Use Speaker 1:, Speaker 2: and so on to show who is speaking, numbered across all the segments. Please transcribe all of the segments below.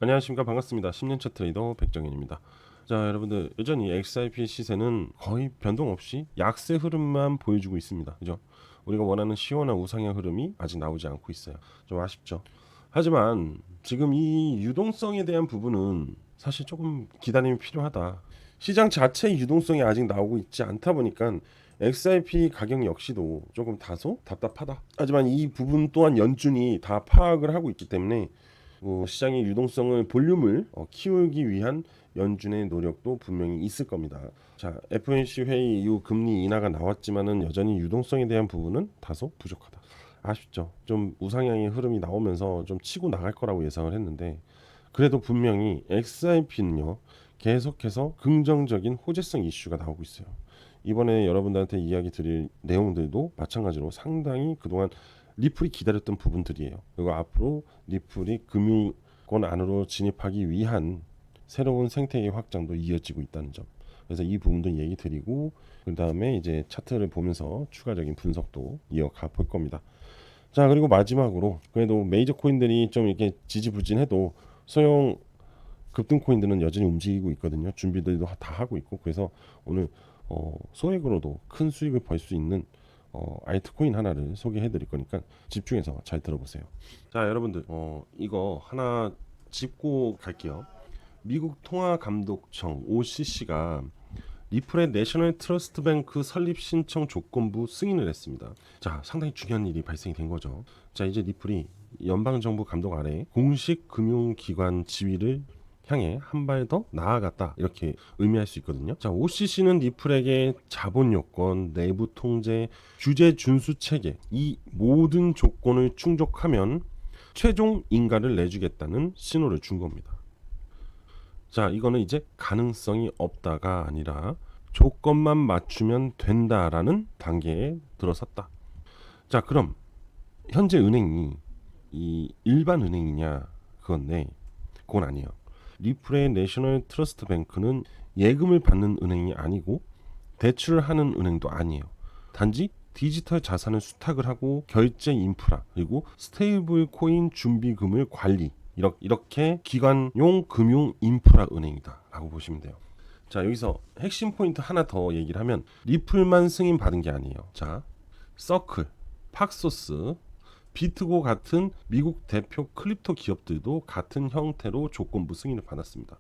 Speaker 1: 안녕하십니까, 반갑습니다. 10년차 트레이더 백정현입니다. 자, 여러분들 여전히 XRP 시세는 거의 변동 없이 약세 흐름만 보여주고 있습니다. 그죠? 우리가 원하는 시원한 우상향 흐름이 아직 나오지 않고 있어요. 좀 아쉽죠. 하지만 지금 이 유동성에 대한 부분은 사실 조금 기다림이 필요하다. 시장 자체의 유동성이 아직 나오고 있지 않다 보니까 XRP 가격 역시도 조금 다소 답답하다. 하지만 이 부분 또한 연준이 다 파악을 하고 있기 때문에 시장의 유동성을 볼륨을 키우기 위한 연준의 노력도 분명히 있을 겁니다. 자, FOMC 회의 이후 금리 인하가 나왔지만은 여전히 유동성에 대한 부분은 다소 부족하다. 아쉽죠. 좀 우상향의 흐름이 나오면서 좀 치고 나갈 거라고 예상을 했는데 그래도 분명히 XRP는요 계속해서 긍정적인 호재성 이슈가 나오고 있어요. 이번에 여러분들한테 이야기 드릴 내용들도 마찬가지로 상당히 그동안 리플이 기다렸던 부분들이에요. 그리고 앞으로 리플이 금융권 안으로 진입하기 위한 새로운 생태계 확장도 이어지고 있다는 점. 그래서 이 부분도 얘기 드리고 그 다음에 이제 차트를 보면서 추가적인 분석도 이어가 볼 겁니다. 자, 그리고 마지막으로 그래도 메이저 코인들이 좀 이렇게 지지부진해도 소형 급등 코인들은 여전히 움직이고 있거든요. 준비들도 다 하고 있고 그래서 오늘 소액으로도 큰 수익을 벌 수 있는 알트코인 하나를 소개해 드릴 거니까 집중해서 잘 들어보세요. 자, 여러분들 이거 하나 짚고 갈게요. 미국 통화감독청 OCC가 리플의 내셔널 트러스트 뱅크 설립 신청 조건부 승인을 했습니다. 자, 상당히 중요한 일이 발생이 된 거죠. 자, 이제 리플이 연방정부 감독 아래 공식 금융기관 지위를 향해 한 발 더 나아갔다 이렇게 의미할 수 있거든요. 자, OCC는 리플에게 자본 요건, 내부 통제, 규제 준수 체계 이 모든 조건을 충족하면 최종 인가를 내주겠다는 신호를 준 겁니다. 자, 이거는 이제 가능성이 없다가 아니라 조건만 맞추면 된다라는 단계에 들어섰다. 자, 그럼 현재 은행이 이 일반 은행이냐 그건데 그건 아니에요. 리플의 내셔널 트러스트 뱅크는 예금을 받는 은행이 아니고 대출을 하는 은행도 아니에요. 단지 디지털 자산을 수탁을 하고 결제 인프라 그리고 스테이블 코인 준비금을 관리 이렇게 기관용 금융 인프라 은행이다 라고 보시면 돼요. 자, 여기서 핵심 포인트 하나 더 얘기를 하면 리플만 승인 받은 게 아니에요. 자, 서클, 팍소스, 비트고 같은 미국 대표 크립토 기업들도 같은 형태로 조건부 승인을 받았습니다.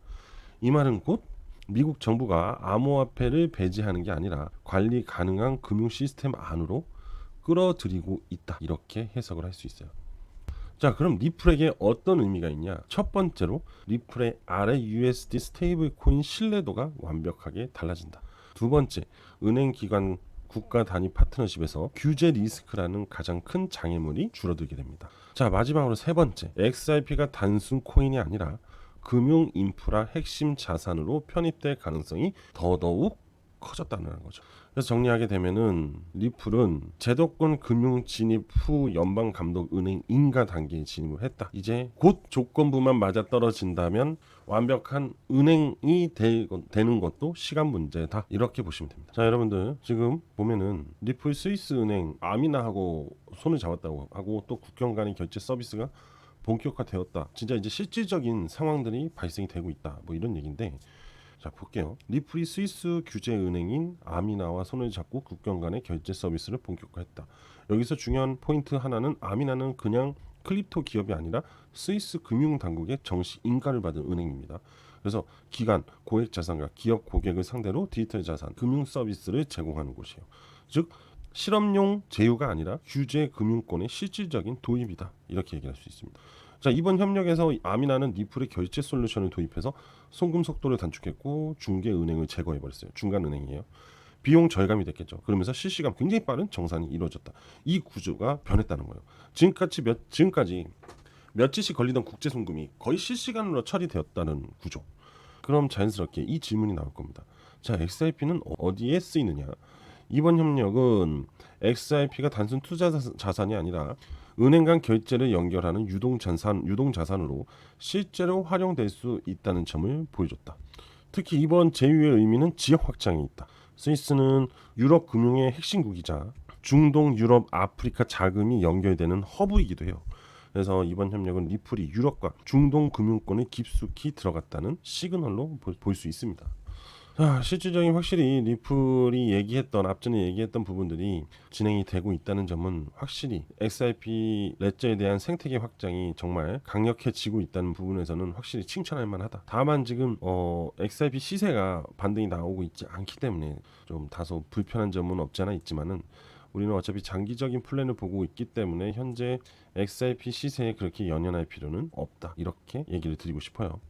Speaker 1: 이 말은 곧 미국 정부가 암호화폐를 배제하는 게 아니라 관리 가능한 금융 시스템 안으로 끌어들이고 있다. 이렇게 해석을 할 수 있어요. 자, 그럼 리플에게 어떤 의미가 있냐? 첫 번째로 리플의 RUSD 스테이블 코인 신뢰도가 완벽하게 달라진다. 두 번째, 은행 기관 국가 단위 파트너십에서 규제 리스크라는 가장 큰 장애물이 줄어들게 됩니다. 자, 마지막으로 세 번째, XRP가 단순 코인이 아니라 금융 인프라 핵심 자산으로 편입될 가능성이 더더욱 커졌다는 거죠. 그래서 정리하게 되면은 리플은 제도권 금융 진입 후 연방 감독 은행 인가 단계에 진입을 했다. 이제 곧 조건부만 맞아 떨어진다면 완벽한 은행이 되는 것도 시간 문제다. 이렇게 보시면 됩니다. 자, 여러분들 지금 보면은 리플 스위스 은행 아미나하고 손을 잡았다고 하고 또 국경 간의 결제 서비스가 본격화되었다. 진짜 이제 실질적인 상황들이 발생이 되고 있다. 뭐 이런 얘기인데 자, 볼게요. 리플이 스위스 규제 은행인 아미나와 손을 잡고 국경 간의 결제 서비스를 본격화했다. 여기서 중요한 포인트 하나는 아미나는 그냥 크립토 기업이 아니라 스위스 금융 당국의 정식 인가를 받은 은행입니다. 그래서 기관, 고액 자산가, 기업 고객을 상대로 디지털 자산, 금융 서비스를 제공하는 곳이에요. 즉 실험용 제휴가 아니라 규제 금융권의 실질적인 도입이다. 이렇게 얘기할 수 있습니다. 자, 이번 협력에서 아미나는 리플의 결제 솔루션을 도입해서 송금 속도를 단축했고 중개 은행을 제거해 버렸어요. 중간 은행이에요. 비용 절감이 됐겠죠. 그러면서 실시간 굉장히 빠른 정산이 이루어졌다. 이 구조가 변했다는 거예요. 지금까지 며칠씩 걸리던 국제 송금이 거의 실시간으로 처리되었다는 구조. 그럼 자연스럽게 이 질문이 나올 겁니다. 자, XRP는 어디에 쓰이느냐? 이번 협력은 XRP가 단순 투자 자산이 아니라 은행 간 결제를 연결하는 유동자산으로 실제로 활용될 수 있다는 점을 보여줬다. 특히 이번 제휴의 의미는 지역 확장에 있다. 스위스는 유럽 금융의 핵심국이자 중동, 유럽, 아프리카 자금이 연결되는 허브이기도 해요. 그래서 이번 협력은 리플이 유럽과 중동 금융권에 깊숙이 들어갔다는 시그널로 볼 수 있습니다. 실질적인 확실히 리플이 앞전에 얘기했던 부분들이 진행이 되고 있다는 점은 확실히 XRP 레저에 대한 생태계 확장이 정말 강력해지고 있다는 부분에서는 확실히 칭찬할 만하다. 다만 지금 XRP 시세가 반등이 나오고 있지 않기 때문에 좀 다소 불편한 점은 없지 않아 있지만은 우리는 어차피 장기적인 플랜을 보고 있기 때문에 현재 XRP 시세에 그렇게 연연할 필요는 없다. 이렇게 얘기를 드리고 싶어요.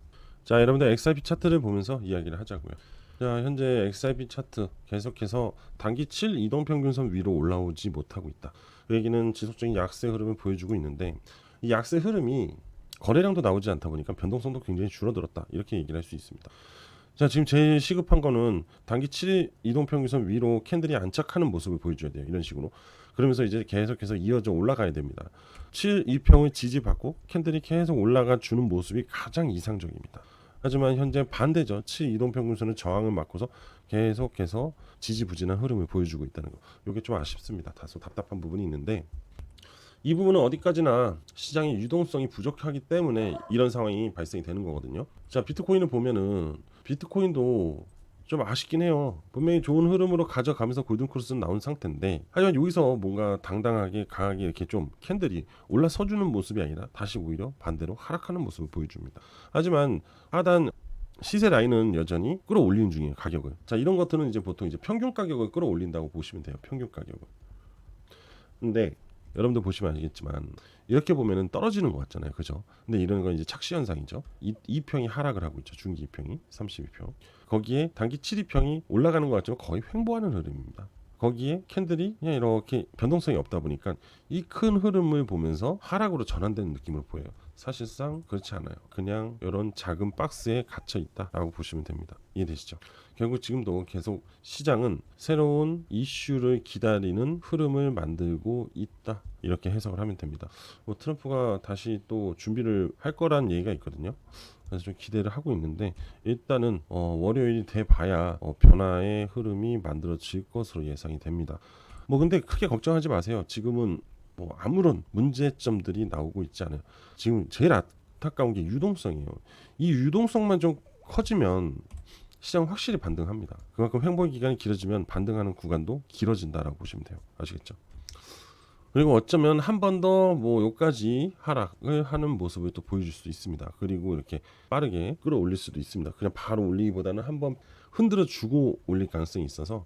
Speaker 1: 자, 여러분들 XRP 차트를 보면서 이야기를 하자고요. 자, 현재 XRP 차트 계속해서 단기 7 이동평균선 위로 올라오지 못하고 있다. 그 얘기는 지속적인 약세 흐름을 보여주고 있는데 이 약세 흐름이 거래량도 나오지 않다 보니까 변동성도 굉장히 줄어들었다. 이렇게 얘기를 할 수 있습니다. 자, 지금 제일 시급한 거는 단기 7 이동평균선 위로 캔들이 안착하는 모습을 보여줘야 돼요. 이런 식으로. 그러면서 이제 계속해서 이어져 올라가야 됩니다. 7 2평을 지지받고 캔들이 계속 올라가 주는 모습이 가장 이상적입니다. 하지만 현재 반대죠. 7 이동평균선은 저항을 맞고서 계속해서 지지부진한 흐름을 보여주고 있다는 거. 이게 좀 아쉽습니다. 다소 답답한 부분이 있는데 이 부분은 어디까지나 시장의 유동성이 부족하기 때문에 이런 상황이 발생이 되는 거거든요. 자, 비트코인을 보면은 비트코인도 좀 아쉽긴 해요. 분명히 좋은 흐름으로 가져가면서 골든크로스는 나온 상태인데 하지만 여기서 뭔가 당당하게 강하게 이렇게 좀 캔들이 올라서주는 모습이 아니라 다시 오히려 반대로 하락하는 모습을 보여줍니다. 하지만 하단 시세 라인은 여전히 끌어올리는 중이에요. 가격을. 자, 이런 것들은 이제 보통 이제 평균 가격을 끌어올린다고 보시면 돼요. 평균 가격을. 근데 여러분들 보시면 아시겠지만 이렇게 보면은 떨어지는 것 같잖아요, 그죠? 근데 이런 건 이제 착시 현상이죠. 2평이 하락을 하고 있죠. 중기 2평이 32평. 거기에 단기 7,2평이 올라가는 것 같지만 거의 횡보하는 흐름입니다. 거기에 캔들이 그냥 이렇게 변동성이 없다 보니까 이 큰 흐름을 보면서 하락으로 전환되는 느낌으로 보여요. 사실상 그렇지 않아요. 그냥 이런 작은 박스에 갇혀 있다라고 보시면 됩니다. 이해되시죠? 결국 지금도 계속 시장은 새로운 이슈를 기다리는 흐름을 만들고 있다. 이렇게 해석을 하면 됩니다. 뭐 트럼프가 다시 또 준비를 할 거란 얘기가 있거든요. 그래서 좀 기대를 하고 있는데 일단은 월요일이 돼봐야 변화의 흐름이 만들어질 것으로 예상이 됩니다. 뭐 근데 크게 걱정하지 마세요. 지금은 뭐 아무런 문제점들이 나오고 있지 않아요. 지금 제일 안타까운 게 유동성이에요. 이 유동성만 좀 커지면 시장 확실히 반등합니다. 그만큼 횡보 기간이 길어지면 반등하는 구간도 길어진다라고 보시면 돼요. 아시겠죠? 그리고 어쩌면 한 번 더 뭐 요까지 하락을 하는 모습을 또 보여줄 수 있습니다. 그리고 이렇게 빠르게 끌어올릴 수도 있습니다. 그냥 바로 올리기보다는 한번 흔들어 주고 올릴 가능성이 있어서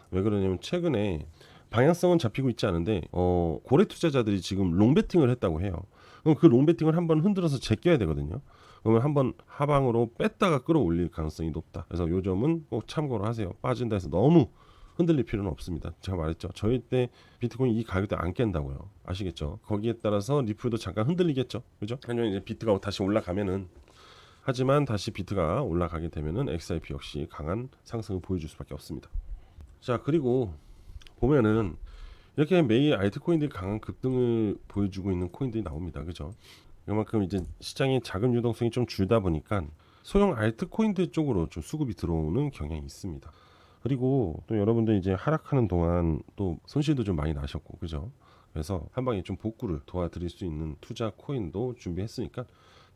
Speaker 1: 왜 그러냐면 최근에 방향성은 잡히고 있지 않은데 고래 투자자들이 지금 롱베팅을 했다고 해요. 그럼 그 롱베팅을 한번 흔들어서 제껴야 되거든요. 그러면 한번 하방으로 뺐다가 끌어올릴 가능성이 높다. 그래서 요 점은 꼭 참고를 하세요. 빠진다 해서 너무 흔들릴 필요는 없습니다. 제가 말했죠. 절대 비트코인 이 가격대 안 깬다고요. 아시겠죠? 거기에 따라서 리플도 잠깐 흔들리겠죠. 그죠? 하지만 이제 비트가 다시 올라가면은 하지만 다시 비트가 올라가게 되면은 XRP 역시 강한 상승을 보여줄 수밖에 없습니다. 자, 그리고 보면은 이렇게 매일 알트코인들이 강한 급등을 보여주고 있는 코인들이 나옵니다. 그죠? 그만큼 이제 시장의 자금 유동성이 좀 줄다 보니까 소형 알트코인들 쪽으로 좀 수급이 들어오는 경향이 있습니다. 그리고 또 여러분들 이제 하락하는 동안 또 손실도 좀 많이 나셨고, 그죠? 그래서 한 방에 좀 복구를 도와드릴 수 있는 투자 코인도 준비했으니까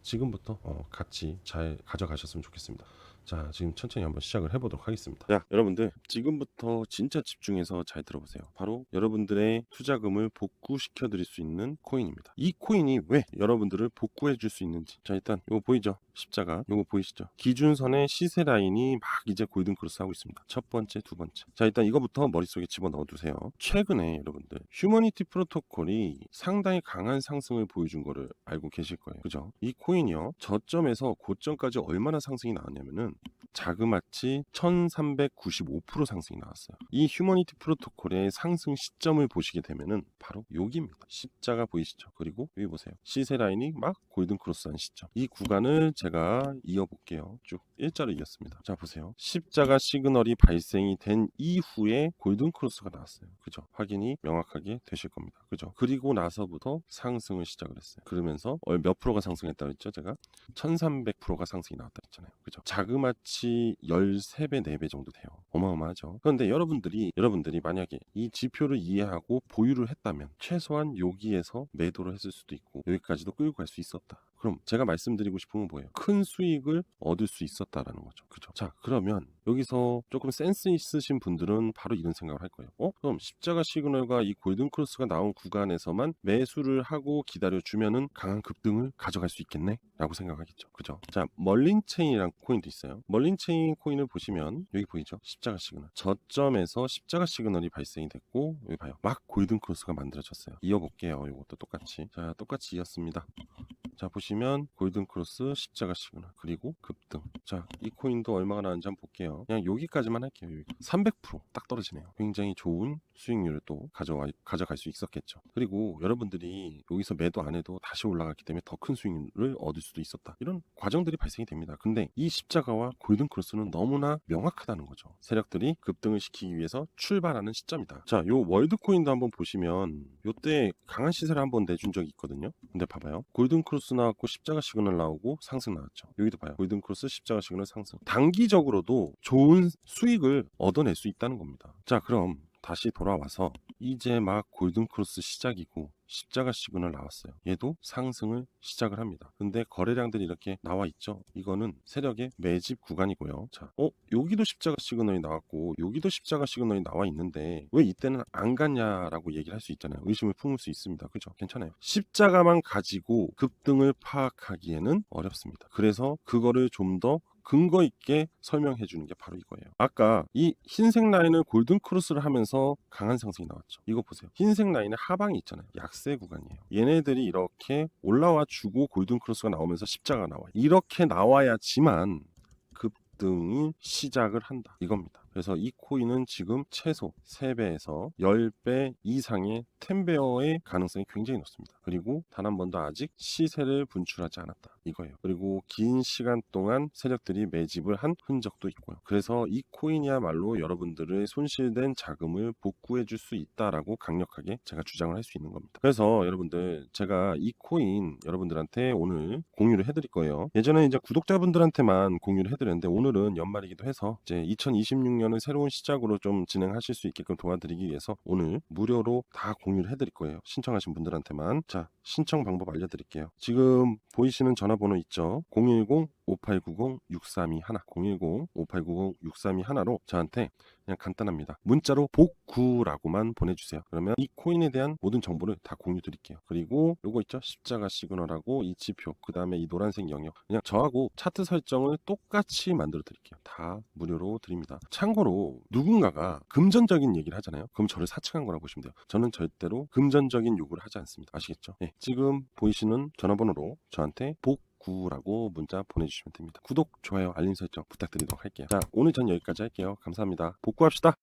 Speaker 1: 지금부터 같이 잘 가져가셨으면 좋겠습니다. 자, 지금 천천히 한번 시작을 해보도록 하겠습니다. 자, 여러분들 지금부터 진짜 집중해서 잘 들어보세요. 바로 여러분들의 투자금을 복구시켜 드릴 수 있는 코인입니다. 이 코인이 왜 여러분들을 복구해 줄 수 있는지. 자, 일단 이거 보이죠? 십자가 요거 보이시죠? 기준선의 시세 라인이 막 이제 골든 크로스 하고 있습니다. 첫 번째, 두 번째. 자, 일단 이거부터 머릿속에 집어넣어 두세요. 최근에 여러분들 휴머니티 프로토콜이 상당히 강한 상승을 보여준 거를 알고 계실 거예요. 그죠? 이 코인이요. 저점에서 고점까지 얼마나 상승이 나왔냐면은 자그마치 1395% 상승이 나왔어요. 이 휴머니티 프로토콜의 상승 시점을 보시게 되면은 바로 여기입니다. 십자가 보이시죠? 그리고 여기 보세요. 시세 라인이 막 골든 크로스한 시점. 이 구간을 제가 이어볼게요. 쭉 일자로 이었습니다. 자, 보세요. 십자가 시그널이 발생이 된 이후에 골든 크로스가 나왔어요. 그죠? 확인이 명확하게 되실 겁니다. 그죠? 그리고 나서부터 상승을 시작을 했어요. 그러면서 몇 프로가 상승했다고 했죠? 제가 1300%가 상승이 나왔다 했잖아요. 그죠? 자그마치 값이 13배, 4배 정도 돼요. 어마어마하죠. 그런데 여러분들이 만약에 이 지표를 이해하고 보유를 했다면 최소한 여기에서 매도를 했을 수도 있고 여기까지도 끌고 갈 수 있었다. 그럼 제가 말씀드리고 싶은 건 뭐예요? 큰 수익을 얻을 수 있었다라는 거죠. 그죠? 자, 그러면 여기서 조금 센스 있으신 분들은 바로 이런 생각을 할 거예요. 그럼 십자가 시그널과 이 골든 크로스가 나온 구간에서만 매수를 하고 기다려주면은 강한 급등을 가져갈 수 있겠네? 라고 생각하겠죠. 그죠? 자, 멀린체인이라는 코인도 있어요. 멀린체인 코인을 보시면 여기 보이죠? 십자가 시그널. 저점에서 십자가 시그널이 발생이 됐고 여기 봐요. 막 골든 크로스가 만들어졌어요. 이어볼게요. 이것도 똑같이. 자, 똑같이 이었습니다. 자, 보시면 골든 크로스, 십자가 시그널, 그리고 급등. 자, 이 코인도 얼마가 나왔는지 한번 볼게요. 그냥 여기까지만 할게요. 여기. 300%딱 떨어지네요. 굉장히 좋은 수익률을 또 가져갈 수 있었겠죠. 그리고 여러분들이 여기서 매도 안 해도 다시 올라갔기 때문에 더 큰 수익률을 얻을 수도 있었다. 이런 과정들이 발생이 됩니다. 근데 이 십자가와 골든 크로스는 너무나 명확하다는 거죠. 세력들이 급등을 시키기 위해서 출발하는 시점이다. 자, 요 월드 코인도 한번 보시면 요때 강한 시세를 한번 내준 적이 있거든요. 근데 봐봐요. 골든 크로스 나왔고 십자가 시그널 나오고 상승 나왔죠. 여기도 봐요. 골든 크로스, 십자가 시그널 상승. 단기적으로도 좋은 수익을 얻어낼 수 있다는 겁니다. 자, 그럼 다시 돌아와서 이제 막 골든 크로스 시작이고 십자가 시그널 나왔어요. 얘도 상승을 시작을 합니다. 근데 거래량들이 이렇게 나와 있죠. 이거는 세력의 매집 구간이고요. 자, 여기도 십자가 시그널이 나왔고 여기도 십자가 시그널이 나와 있는데 왜 이때는 안 갔냐라고 얘기를 할 수 있잖아요. 의심을 품을 수 있습니다. 그죠? 괜찮아요. 십자가만 가지고 급등을 파악하기에는 어렵습니다. 그래서 그거를 좀 더 근거 있게 설명해 주는 게 바로 이거예요. 아까 이 흰색 라인을 골든 크로스를 하면서 강한 상승이 나왔죠. 이거 보세요. 흰색 라인의 하방이 있잖아요. 약세 구간이에요. 얘네들이 이렇게 올라와 주고 골든 크로스가 나오면서 십자가 나와요. 이렇게 나와야지만 급등이 시작을 한다. 이겁니다. 그래서 이 코인은 지금 최소 3배에서 10배 이상의 10배어의 가능성이 굉장히 높습니다. 그리고 단 한 번도 아직 시세를 분출하지 않았다. 이거예요. 그리고 긴 시간 동안 세력들이 매집을 한 흔적도 있고요. 그래서 이 코인이야말로 여러분들의 손실된 자금을 복구해 줄 수 있다라고 강력하게 제가 주장을 할 수 있는 겁니다. 그래서 여러분들 제가 이 코인 여러분들한테 오늘 공유를 해드릴 거예요. 예전에 이제 구독자분들한테만 공유를 해드렸는데 오늘은 연말이기도 해서 이제 2026년을 새로운 시작으로 좀 진행하실 수 있게끔 도와드리기 위해서 오늘 무료로 다 공유를 해드릴 거예요. 신청하신 분들한테만. 자, 신청 방법 알려드릴게요. 지금 보이시는 전화번호 있죠? 010-5890-6321 010-5890-6321로 저한테 그냥 간단합니다. 문자로 복구라고만 보내주세요. 그러면 이 코인에 대한 모든 정보를 다 공유 드릴게요. 그리고 요거 있죠? 십자가 시그널하고 이 지표, 그 다음에 이 노란색 영역, 그냥 저하고 차트 설정을 똑같이 만들어 드릴게요. 다 무료로 드립니다. 참고로 누군가가 금전적인 얘기를 하잖아요. 그럼 저를 사칭한 거라고 보시면 돼요. 저는 절대로 금전적인 요구를 하지 않습니다. 아시겠죠? 네, 지금 보이시는 전화번호로 저한테 복구라고 문자 보내주시면 됩니다. 구독, 좋아요, 알림 설정 부탁드리도록 할게요. 자, 오늘 전 여기까지 할게요. 감사합니다. 복구합시다.